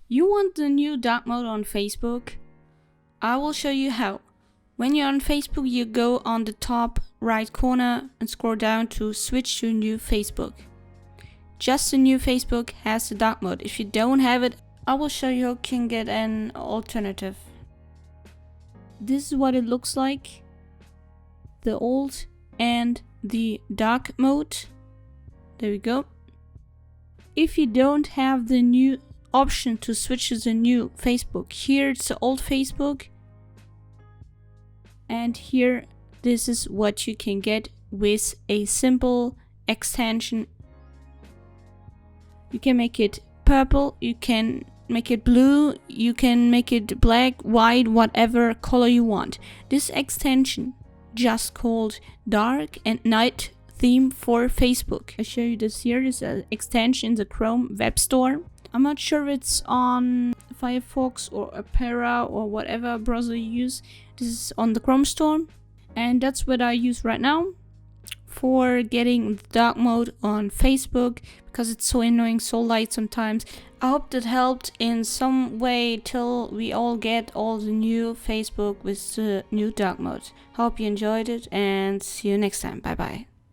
You want the new dark mode on Facebook? I will show you how. When you're on Facebook, you go on the top right corner and scroll down to switch to new Facebook. Just the new Facebook has the dark mode. If you don't have it, I will show you how you can get an alternative. This is what it looks like. The old and the dark mode. There we go. If you don't have the new option to switch to the new Facebook, here it's the old Facebook. And here, this is what you can get with a simple extension. You can make it purple, you can make it blue, you can make it black, white, whatever color you want. This extension just called Dark and Night Theme for Facebook. I show you this here. This is an extension in the Chrome web store. I'm not sure if it's on Firefox or Opera or whatever browser you use. This is on the Chrome store, and that's what I use right now for getting the dark mode on Facebook, because it's so annoying, so light sometimes. I hope that helped in some way till we all get all the new Facebook with the new dark mode. Hope you enjoyed it, and see you next time. Bye bye.